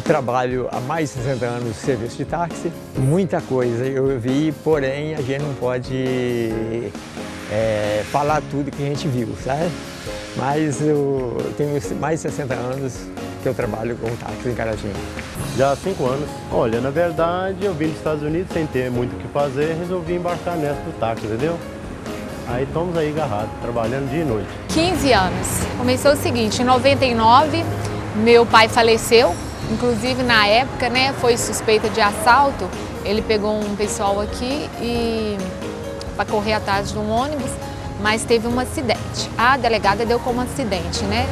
trabalho há mais de 60 anos no serviço de táxi. Muita coisa eu vi, porém a gente não pode falar tudo que a gente viu, sabe? Mas eu tenho mais de 60 anos que eu trabalho com táxi em Caratinga. Já há 5 anos. Olha, na verdade eu vim dos Estados Unidos sem ter muito o que fazer, resolvi embarcar nessa do táxi, entendeu? Aí estamos aí agarrados, trabalhando dia e noite. 15 anos. Começou o seguinte, em 99, meu pai faleceu, inclusive na época, né, foi suspeita de assalto. Ele pegou um pessoal aqui para correr atrás de um ônibus, mas teve um acidente. A delegada deu como acidente, né?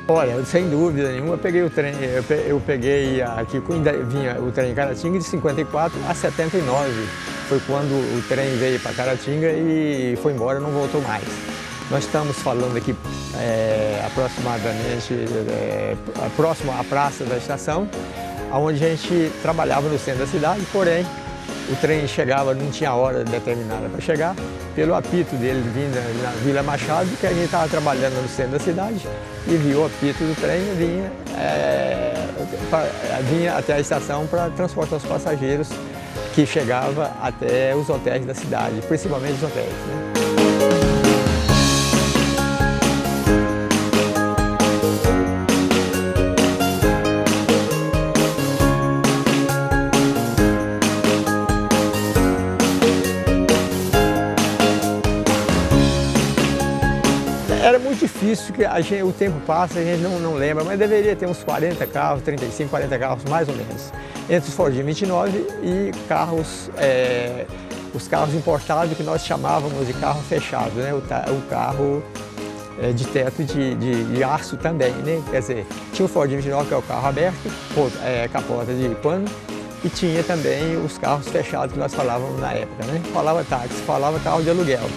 Olha, sem dúvida nenhuma, eu peguei o trem, eu peguei aqui, vinha o trem em Caratinga de 54 a 79. Foi quando o trem veio para Caratinga e foi embora, não voltou mais. Nós estamos falando aqui aproximadamente próximo à praça da estação, onde a gente trabalhava no centro da cidade, porém o trem chegava, não tinha hora determinada para chegar, pelo apito dele vindo na Vila Machado, que a gente estava trabalhando no centro da cidade e viu o apito do trem e vinha até a estação para transportar os passageiros que chegavam até os hotéis da cidade, principalmente os hotéis, né? Era muito difícil, que o tempo passa, a gente não lembra, mas deveria ter uns 40 carros, 35, 40 carros mais ou menos. Entre os Ford 29 e carros, os carros importados que nós chamávamos de carro fechado, né? O carro de teto de aço também, né? Quer dizer, tinha o Ford 29 que é o carro aberto, capota de pano, e tinha também os carros fechados que nós falávamos na época, né? Falava táxi, falava carro de aluguel.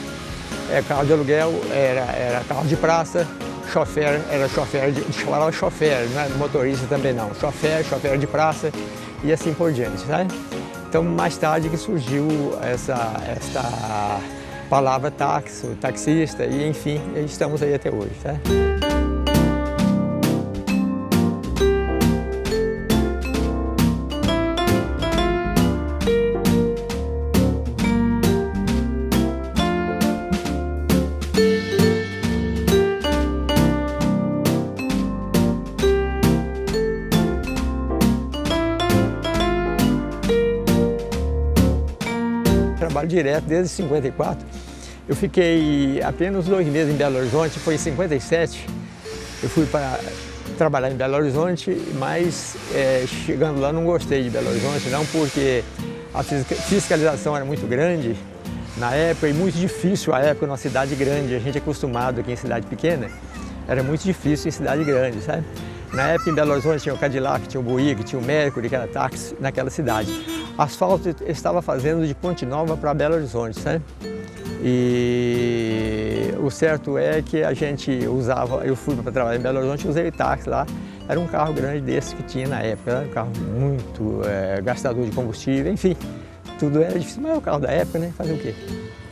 Carro de aluguel era carro de praça, chofer, falava chofer, não é motorista também não, chofer de praça e assim por diante, sabe? Então mais tarde que surgiu esta palavra táxi, taxista e enfim, estamos aí até hoje, tá? Trabalho direto desde 54. Eu fiquei apenas 2 meses em Belo Horizonte, foi em 57. Eu fui para trabalhar em Belo Horizonte, mas chegando lá não gostei de Belo Horizonte, não, porque a fiscalização era muito grande na época e muito difícil à época numa cidade grande. A gente é acostumado aqui em cidade pequena, era muito difícil em cidade grande, sabe? Na época em Belo Horizonte tinha o Cadillac, tinha o Buick, tinha o Mercury, que era táxi naquela cidade. Asfalto estava fazendo de Ponte Nova para Belo Horizonte, sabe? E o certo é que a gente usava, eu fui para trabalhar em Belo Horizonte e usei táxi lá. Era um carro grande desse que tinha na época, era um carro muito gastador de combustível, enfim. Tudo era difícil, mas é o carro da época, né? Fazer o quê?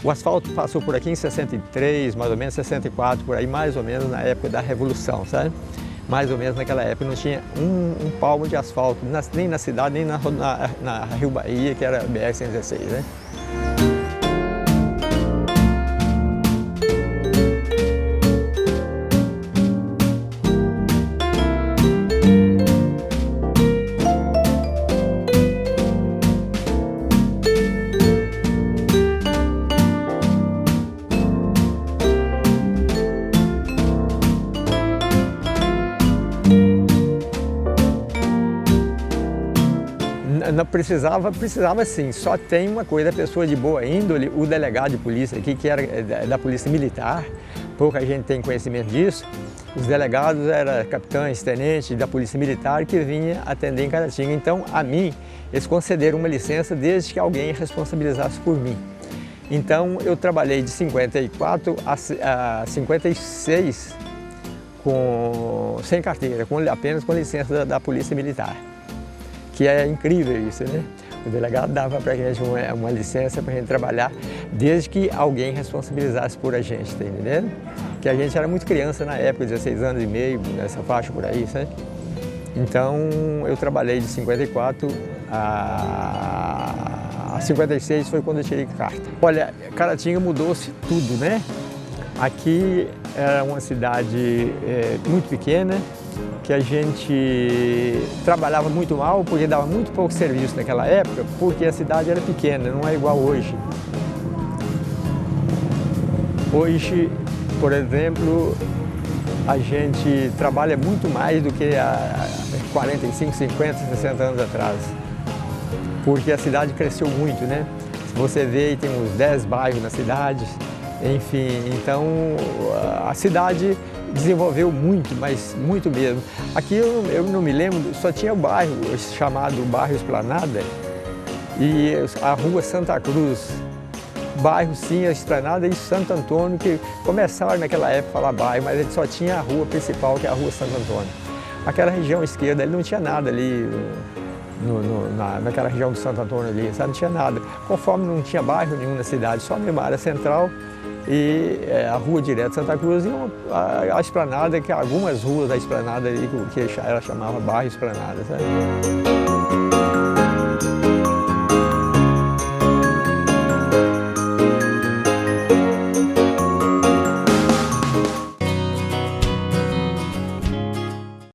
O asfalto passou por aqui em 63, mais ou menos, 64, por aí, mais ou menos na época da Revolução, sabe? Mais ou menos naquela época não tinha um palmo de asfalto, nem na cidade, nem na Rio Bahia, que era a BR-116, né? Não precisava sim, só tem uma coisa, a pessoa de boa índole, o delegado de polícia aqui, que era da polícia militar, pouca gente tem conhecimento disso, os delegados eram capitães, tenentes da polícia militar que vinha atender em Caratinga. Então, a mim, eles concederam uma licença desde que alguém responsabilizasse por mim. Então, eu trabalhei de 54 a 56 sem carteira, apenas com licença da Polícia Militar. Que é incrível isso, né? O delegado dava para a gente uma licença para a gente trabalhar, desde que alguém responsabilizasse por a gente, tá entendendo? Que a gente era muito criança na época, 16 anos e meio, nessa faixa por aí, sabe? Então, eu trabalhei de 54 a 56, foi quando eu tirei carta. Olha, Caratinga mudou-se tudo, né? Aqui era uma cidade muito pequena, que a gente trabalhava muito mal, porque dava muito pouco serviço naquela época, porque a cidade era pequena, não é igual hoje. Hoje, por exemplo, a gente trabalha muito mais do que há 45, 50, 60 anos atrás, porque a cidade cresceu muito, né? Se você vê, tem uns 10 bairros na cidade, enfim, então a cidade desenvolveu muito, mas muito mesmo. Aqui eu não me lembro, só tinha o bairro chamado Bairro Esplanada e a Rua Santa Cruz. Bairro sim, a Esplanada e Santo Antônio, que começaram naquela época a falar bairro, mas ele só tinha a rua principal, que é a Rua Santo Antônio. Aquela região esquerda, ele não tinha nada ali, naquela região do Santo Antônio ali, sabe? Não tinha nada. Conforme não tinha bairro nenhum na cidade, só mesmo a área central e a Rua Direto Santa Cruz e a Esplanada, que algumas ruas da Esplanada ali, que ela chamava Bairro Esplanada, sabe?